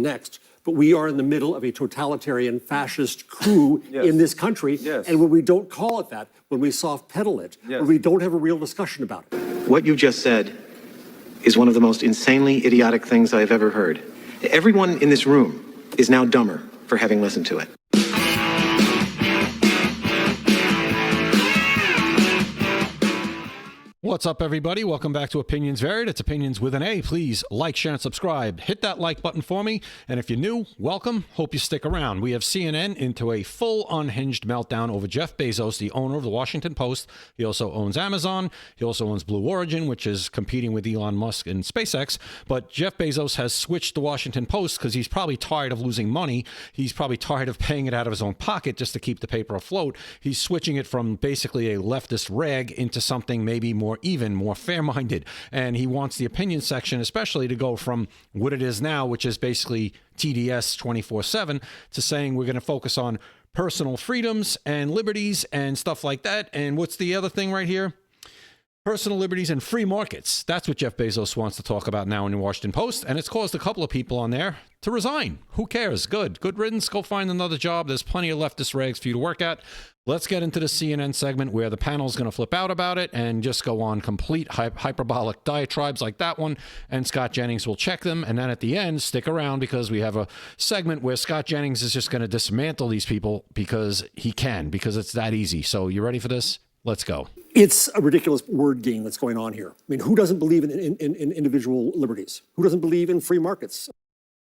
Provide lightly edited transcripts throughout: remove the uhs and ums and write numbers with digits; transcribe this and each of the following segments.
next, but we are in the middle of a totalitarian fascist coup in this country. And when we don't call it that, when we soft pedal it, when we don't have a real discussion about it. What you just said is one of the most insanely idiotic things I have ever heard. Everyone in this room is now dumber for having listened to it. What's up, everybody? Welcome back to Opinions Varied. It's Opinions with an A. Please like, share, and subscribe. Hit that like button for me. And if you're new, welcome. Hope you stick around. We have CNN into a full unhinged meltdown over Jeff Bezos, the owner of the Washington Post. He also owns Amazon. He also owns Blue Origin, which is competing with Elon Musk and SpaceX. But Jeff Bezos has switched the Washington Post because he's probably tired of losing money. He's probably tired of paying it out of his own pocket just to keep the paper afloat. He's switching it from basically a leftist rag into something maybe more even, more fair-minded. And he wants the opinion section especially to go from what it is now, which is basically TDS 24/7, to saying we're going to focus on personal freedoms and liberties and stuff like that. And what's the other thing right here? Personal liberties and free markets. That's what Jeff Bezos wants to talk about now in the Washington Post. And it's caused a couple of people on there to resign. Who cares? Good riddance. Go find another job. There's plenty of leftist rags for you to work at. Let's get into the CNN segment where the panel's going to flip out about it and just go on complete hyperbolic diatribes like that one. And Scott Jennings will check them. And then at the end, stick around because we have a segment where Scott Jennings is just going to dismantle these people because he can, because it's that easy. So you ready for this? Let's go. It's a ridiculous word game that's going on here. I mean, who doesn't believe in individual liberties? Who doesn't believe in free markets?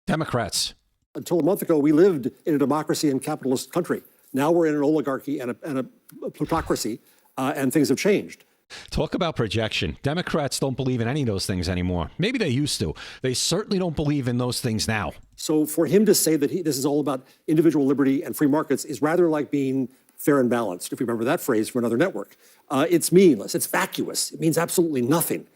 Democrats. Until a month ago, we lived in a democracy and capitalist country. Now we're in an oligarchy and a plutocracy, and things have changed. Talk about projection. Democrats don't believe in any of those things anymore. Maybe they used to. They certainly don't believe in those things now. So for him to say that this is all about individual liberty and free markets is rather like being fair and balanced, if you remember that phrase from another network. It's meaningless. It's vacuous. It means absolutely nothing.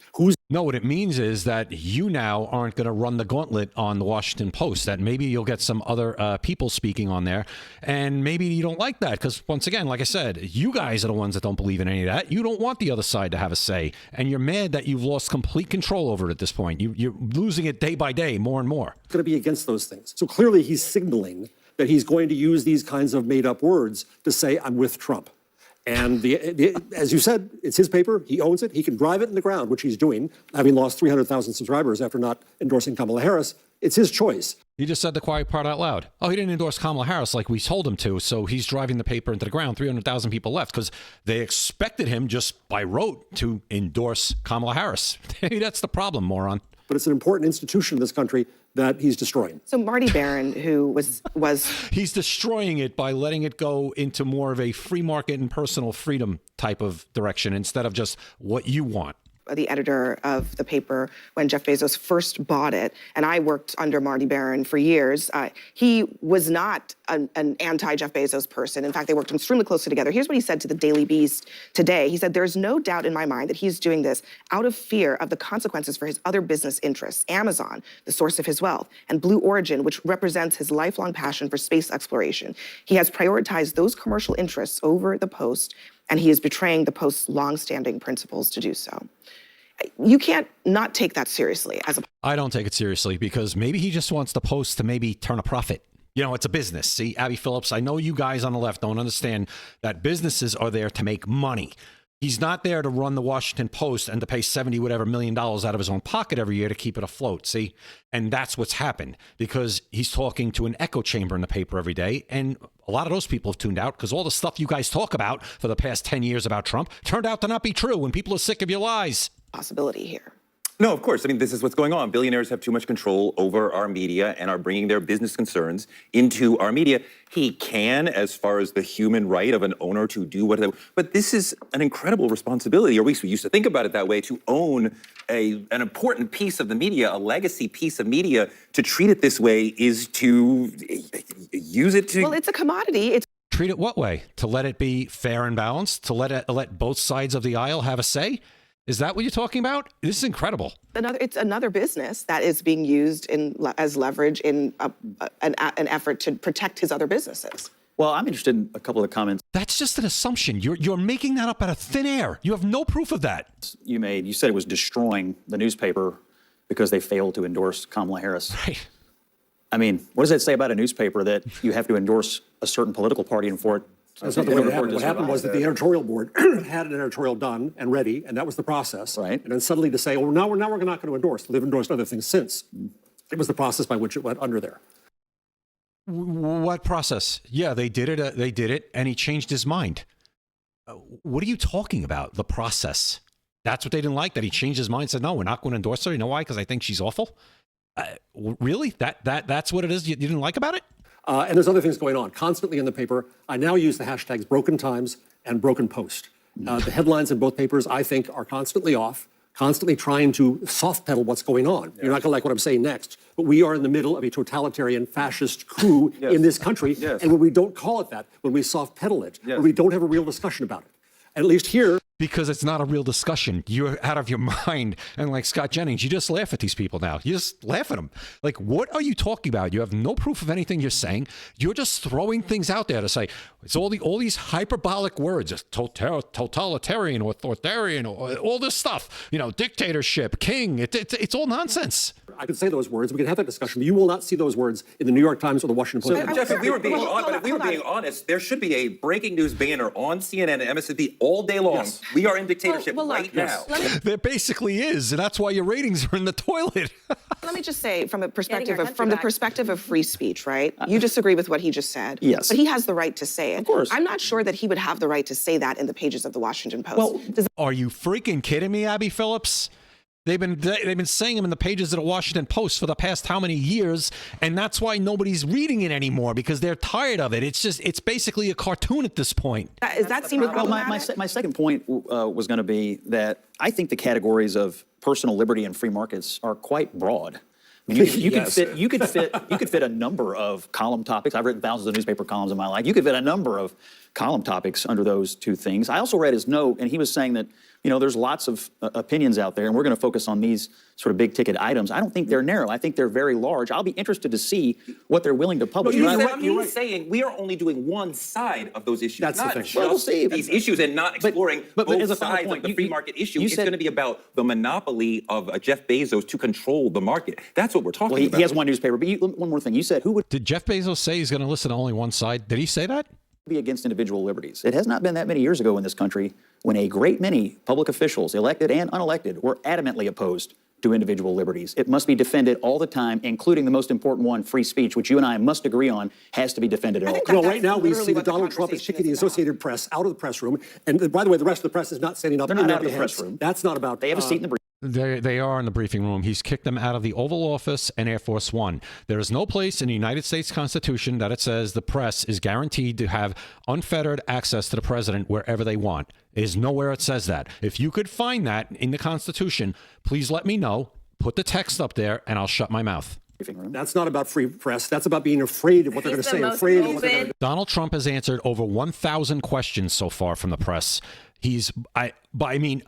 No, what it means is that you now aren't going to run the gauntlet on the Washington Post, that maybe you'll get some other people speaking on there, and maybe you don't like that because, once again, like I said, you guys are the ones that don't believe in any of that. You don't want the other side to have a say, and you're mad that you've lost complete control over it at this point. You're losing it day by day, more and more. It's going to be against those things. So clearly he's signaling that he's going to use these kinds of made-up words to say, I'm with Trump. And as you said, it's his paper. He owns it. He can drive it in the ground, which he's doing, having lost 300,000 subscribers after not endorsing Kamala Harris. It's his choice. He just said the quiet part out loud. Oh, he didn't endorse Kamala Harris like we told him to, so he's driving the paper into the ground. 300,000 people left because they expected him just by rote to endorse Kamala Harris. That's the problem, moron. But it's an important institution in this country that he's destroying. So Marty Baron, who was he's destroying it by letting it go into more of a free market and personal freedom type of direction instead of just what you want. The editor of the paper when Jeff Bezos first bought it, and I worked under Marty Baron for years. He was not an anti-Jeff Bezos person. In fact, they worked extremely closely together. Here's what he said to the Daily Beast today. He said, there's no doubt in my mind that he's doing this out of fear of the consequences for his other business interests, Amazon, the source of his wealth, and Blue Origin, which represents his lifelong passion for space exploration. He has prioritized those commercial interests over the Post, and he is betraying the Post's longstanding principles to do so. You can't not take that seriously as a... I don't take it seriously because maybe he just wants the Post to maybe turn a profit. You know, it's a business. See, Abby Phillips, I know you guys on the left don't understand that businesses are there to make money. He's not there to run the Washington Post and to pay $70 whatever million out of his own pocket every year to keep it afloat, see? And that's what's happened because he's talking to an echo chamber in the paper every day. And a lot of those people have tuned out because all the stuff you guys talk about for the past 10 years about Trump turned out to not be true and people are sick of your lies. Possibility here. No, of course. I mean, this is what's going on. Billionaires have too much control over our media and are bringing their business concerns into our media. He can, as far as the human right of an owner to do whatever, but this is an incredible responsibility, or at least we used to think about it that way, to own an important piece of the media, a legacy piece of media. To treat it this way is to use it to... Well, it's a commodity. Treat it what way? To let it be fair and balanced? To let both sides of the aisle have a say? Is that what you're talking about? This is incredible. It's another business that is being used as leverage in an effort to protect his other businesses. Well, I'm interested in a couple of comments. That's just an assumption. You're making that up out of thin air. You have no proof of that. You said it was destroying the newspaper because they failed to endorse Kamala Harris. Right. I mean, what does that say about a newspaper that you have to endorse a certain political party and for it? That's not the way it happened. What happened was that the editorial board had an editorial done and ready, and that was the process. Right. And then suddenly to say, well, now we're not going to endorse. They've endorsed other things since. It was the process by which it went under there. What process? Yeah, they did it, and he changed his mind. What are you talking about? The process. That's what they didn't like, that he changed his mind and said, no, we're not going to endorse her. You know why? Because I think she's awful. Really? That's what it is you didn't like about it? And there's other things going on. Constantly in the paper, I now use the hashtags Broken Times and Broken Post. The headlines in both papers, I think, are constantly off, constantly trying to soft pedal what's going on. You're not going to like what I'm saying next, but we are in the middle of a totalitarian fascist coup in this country. And when we don't call it that, when we soft pedal it, when we don't have a real discussion about it, at least here, because it's not a real discussion. You're out of your mind. And like Scott Jennings, you just laugh at these people now. You just laugh at them. Like, what are you talking about? You have no proof of anything you're saying. You're just throwing things out there to say, it's all these hyperbolic words, it's totalitarian, authoritarian, all this stuff, dictatorship, king. It's all nonsense. I could say those words. We can have that discussion, but you will not see those words in the New York Times or the Washington Post. So, Jeff, if we were being honest, there should be a breaking news banner on CNN and MSNBC all day long. Yes. We are in dictatorship right now. There basically is, and that's why your ratings are in the toilet. Let me just say, from the perspective of free speech, right? You disagree with what he just said. Yes. But he has the right to say it. Of course. I'm not sure that he would have the right to say that in the pages of the Washington Post. Well, are you freaking kidding me, Abby Phillips? They've been saying them in the pages of the Washington Post for the past how many years, and that's why nobody's reading it anymore, because they're tired of it. It's basically a cartoon at this point. That seem problematic? Well, my second point was going to be that I think the categories of personal liberty and free markets are quite broad. I mean, you could fit a number of column topics. I've written thousands of newspaper columns in my life. You could fit a number of column topics under those two things. I also read his note, and he was saying that there's lots of opinions out there, and we're going to focus on these sort of big-ticket items. I don't think they're narrow. I think they're very large. I'll be interested to see what they're willing to publish. He's saying we are only doing one side of those issues. That's not the thing. just We'll see. these issues and not exploring but both as a final sides point, of the free market issue. It's said- going to be about the monopoly of Jeff Bezos to control the market. That's what we're talking about. He has one newspaper. But one more thing. You said who would Did Jeff Bezos say he's going to listen to only one side? Did he say that? be against individual liberties? It has not been that many years ago in this country when a great many public officials, elected and unelected, were adamantly opposed to individual liberties. It must be defended all the time, including the most important one, free speech, which you and I must agree on has to be defended at all times. Right now we see that Donald Trump is kicking the Associated Press out of the press room. And by the way, the rest of the press is not standing up. They're not out of the press room. That's not about... They have a seat in the briefing. They are in the briefing room. He's kicked them out of the Oval Office and Air Force One. There is no place in the United States Constitution that it says the press is guaranteed to have unfettered access to the president wherever they want. There's nowhere it says that. If you could find that in the Constitution, please let me know. Put the text up there, and I'll shut my mouth. That's not about free press. That's about being afraid of what they're going to say. Afraid of what they're going to... Donald Trump has answered over 1,000 questions so far from the press. I mean,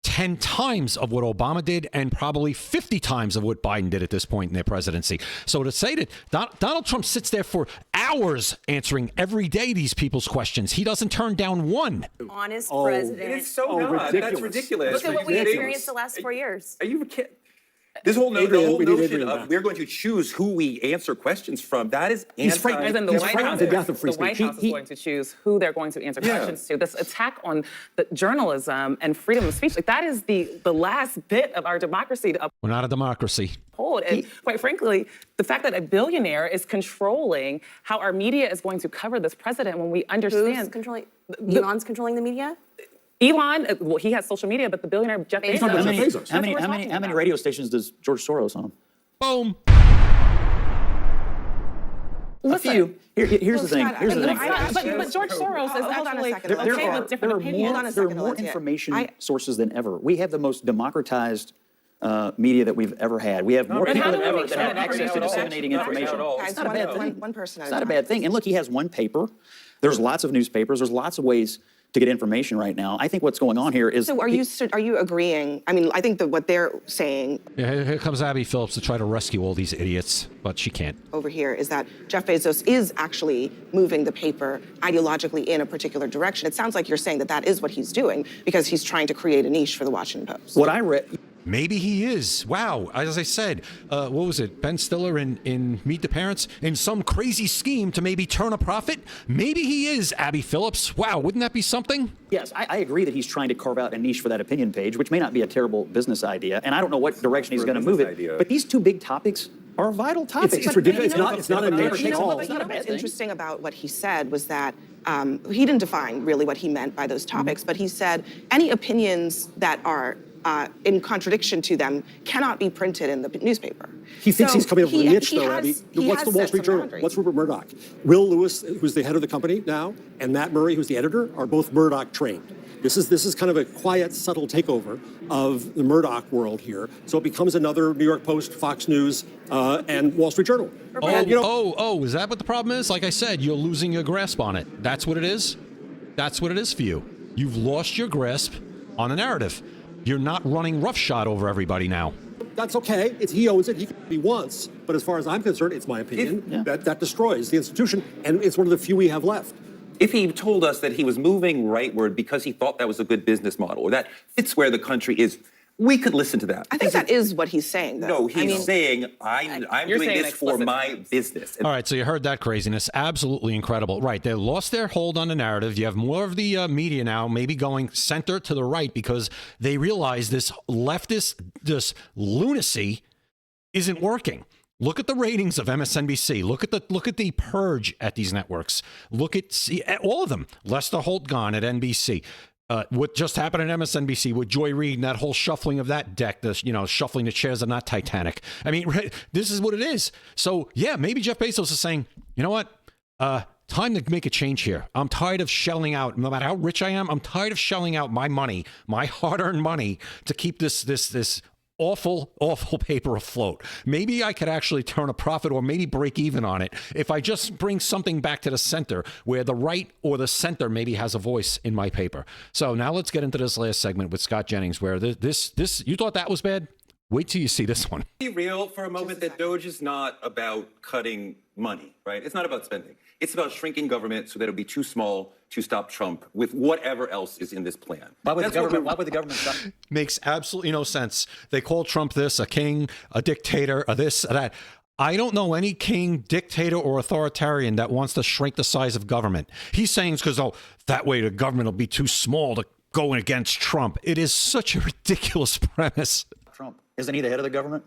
10 times of what Obama did and probably 50 times of what Biden did at this point in their presidency. So to say that Donald Trump sits there for hours answering every day these people's questions, he doesn't turn down one. Honest president. It is so not. That's ridiculous. Look at what we experienced the last 4 years. Are you kidding? This whole notion of we're going to choose who we answer questions from, that is He's frightened to death of free The White speech. House is going to choose who they're going to answer questions to. This attack on the journalism and freedom of speech, like that is the last bit of our democracy to We're not a democracy. uphold. And quite frankly, the fact that a billionaire is controlling how our media is going to cover this president when we understand... Who's controlling? Elon's controlling the media? Elon, well, he has social media, but the billionaire Jeff Bezos. How many radio stations does George Soros own? Boom. Listen, Here's the thing. but George Soros is Hold on a actually second. okay with different opinions. There are more information sources than ever. We have the most democratized media that we've ever had. We have more people than ever that have access to disseminating information. Guys, It's not a bad thing. one person at It's a not a time. bad thing. And look, he has one paper. There's lots of newspapers. There's lots of ways to get information right now. I think what's going on here is... So are you agreeing? I mean, I think that what they're saying Yeah, here comes Abby Phillips to try to rescue all these idiots, but she can't. over here is that Jeff Bezos is actually moving the paper ideologically in a particular direction. It sounds like you're saying that that is what he's doing because he's trying to create a niche for the Washington Post. What I read... Maybe he is. Wow. As I said, what was it? Ben Stiller in Meet the Parents? In some crazy scheme to maybe turn a profit? Maybe he is Abby Phillips. Wow. Wouldn't that be something? Yes, I agree that he's trying to carve out a niche for that opinion page, which may not be a terrible business idea, and I don't know what direction he's going to move it. But these two big topics are vital topics. It's ridiculous. It's not a niche You at know, all. but you know what's interesting about what he said was that he didn't define really what he meant by those topics, but he said any opinions that are in contradiction to them cannot be printed in the newspaper. He thinks he's coming up with a niche, though, has- Abby. he What's has the Wall set Street some Journal? boundaries. What's Rupert Murdoch? Will Lewis, who's the head of the company now, and Matt Murray, who's the editor, are both Murdoch trained. This is kind of a quiet, subtle takeover of the Murdoch world here. So it becomes another New York Post, Fox News, and Wall Street Journal. And, you know, Is that what the problem is? Like I said, you're losing your grasp on it. That's what it is? That's what it is for you. You've lost your grasp on the narrative. You're not running roughshod over everybody now. that's okay. He owns it. He can do what he wants. But as far as I'm concerned, it's my opinion, that destroys the institution. And it's one of the few we have left. If he told us that he was moving rightward because he thought that was a good business model or that fits where the country is, we could listen to that. I think that is what he's saying, though. No, he's saying, I'm You're doing saying this for explicit my terms. business. All right, so you heard that craziness. Absolutely incredible. Right, they lost their hold on the narrative. You have more of the media now maybe going center to the right because they realize this leftist, this lunacy isn't working. Look at the ratings of MSNBC. Look at the purge at these networks. Look at all of them. Lester Holt gone at NBC. What just happened at MSNBC with Joy Reid and that whole shuffling of that deck, shuffling the chairs on that Titanic. I mean, this is what it is. So, yeah, maybe Jeff Bezos is saying, you know what? Time to make a change here. I'm tired of shelling out, no matter how rich I am, I'm tired of shelling out my money, my hard-earned money to keep this awful paper afloat. Maybe I could actually turn a profit or maybe break even on it if I just bring something back to the center where the right or the center maybe has a voice in my paper. So now let's get into this last segment with Scott Jennings where this you thought that was bad? Wait till you see this one. Be real for a moment that Doge is not about cutting money, right? It's not about spending. It's about shrinking government so that it'll be too small to stop Trump with whatever else is in this plan. Why would the government stop? Makes absolutely no sense. They call Trump this, a king, a dictator, a this, a that. I don't know any king, dictator, or authoritarian that wants to shrink the size of government. He's saying it's because, that way the government will be too small to go against Trump. It is such a ridiculous premise. Trump. Isn't he the head of the government?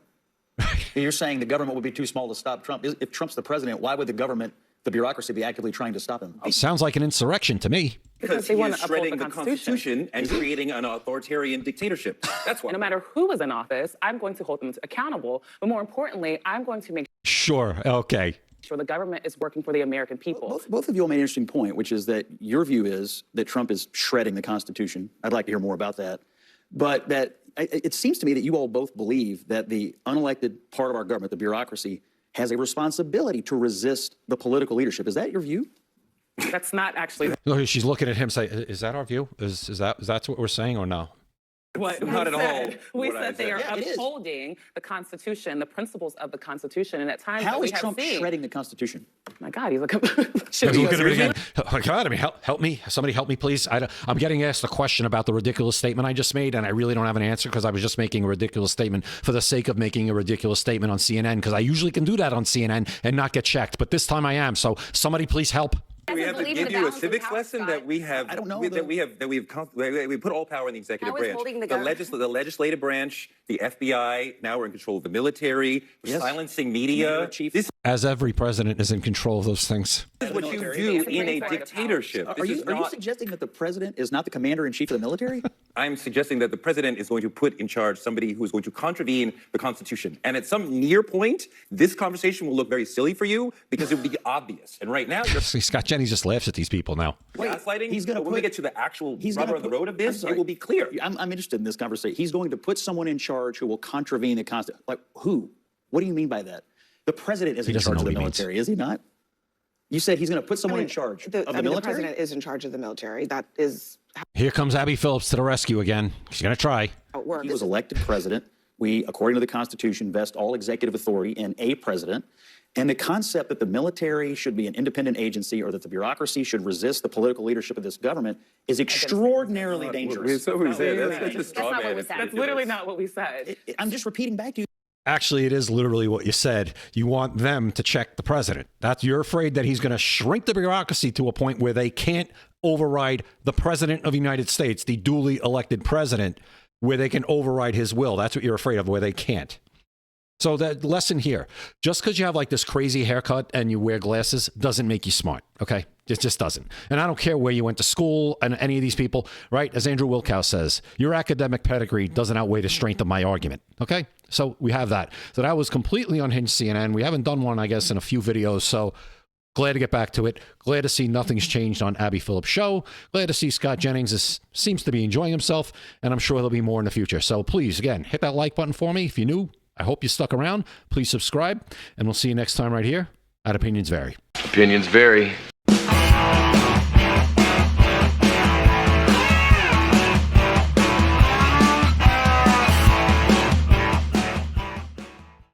You're saying the government would be too small to stop Trump. If Trump's the president, why would the government, the bureaucracy, be actively trying to stop him? Sounds like an insurrection to me. Because they he want is to uphold shredding the the Constitution. Constitution and creating an authoritarian dictatorship. That's why. No matter who is in office, I'm going to hold them accountable. But more importantly, I'm going to make Sure. Okay. sure the government is working for the American people. Both of you all made an interesting point, which is that your view is that Trump is shredding the Constitution. I'd like to hear more about that. But that it seems to me that you all both believe that the unelected part of our government, the bureaucracy, has a responsibility to resist the political leadership. Is that your view? That's not actually Look, she's looking at him saying, is that our view? Is that's what we're saying or no? what Not we at all said. We what I said they are said. Yeah, it is. upholding the Constitution, the principles of the Constitution, and at times How we is have Trump seen. shredding the Constitution? My God, he's like, should Look at be it again. God, I mean, help me. Somebody help me, please. I'm getting asked a question about the ridiculous statement I just made, and I really don't have an answer because I was just making a ridiculous statement for the sake of making a ridiculous statement on CNN because I usually can do that on CNN and not get checked. But this time I am. So somebody please help. We have to believe in give the you a balance of civics power, lesson Scott. that we have. I don't know, we put all power in the executive How is branch. holding the The government- legislative branch, the FBI. Now we're in control of the military. We're Yes. silencing media. Commander-in-Chief. This As every president is in control of those things. is what you military. do It's a in a great part of the dictatorship. Are This you is not. suggesting that the president is not the commander-in-chief of the military? I'm suggesting that the president is going to put in charge somebody who is going to contravene the Constitution. And at some near point, this conversation will look very silly for you because it will be obvious. And right now, you're See, Scott Jennings just laughs at these people now. gaslighting. he's gonna but when we put- get to the actual He's rubber gonna on the put- road of I'm this, sorry. it will be clear. I'm interested in this conversation. He's going to put someone in charge who will contravene the Constitution. Like who? What do you mean by that? The president is in doesn't charge know of the what he means. military, is he not? You said he's going to put someone in charge of the The military? president is in charge of the military. That is Here comes Abby Phillips to the rescue again. She's going to try. how it works. He was elected president. We, according to the Constitution, vest all executive authority in a president. And the concept that the military should be an independent agency or that the bureaucracy should resist the political leadership of this government is extraordinarily dangerous. That's what we said. That's such a That's straw not what man. we It's said. That's literally not what we said. I'm just repeating back to you. Actually, it is literally what you said. You want them to check the president. You're afraid that he's going to shrink the bureaucracy to a point where they can't override the president of the United States, the duly elected president, where they can override his will. That's what you're afraid of, where they can't. So that lesson here, just because you have like this crazy haircut and you wear glasses doesn't make you smart, okay? It just doesn't. And I don't care where you went to school and any of these people, right? As 𝐬𝐮𝐬𝐫𝐿 says, your academic pedigree doesn't outweigh the strength of my argument, okay? So we have that. So that was completely unhinged CNN. We haven't done one, I guess, in a few videos, so glad to get back to it. Glad to see nothing's changed on Abby Phillip show. Glad to see Scott Jennings seems to be enjoying himself, and I'm sure there'll be more in the future. So please, again, hit that like button for me if you're new. I hope you stuck around. Please subscribe, and we'll see you next time right here at Opinions Vary. Opinions vary.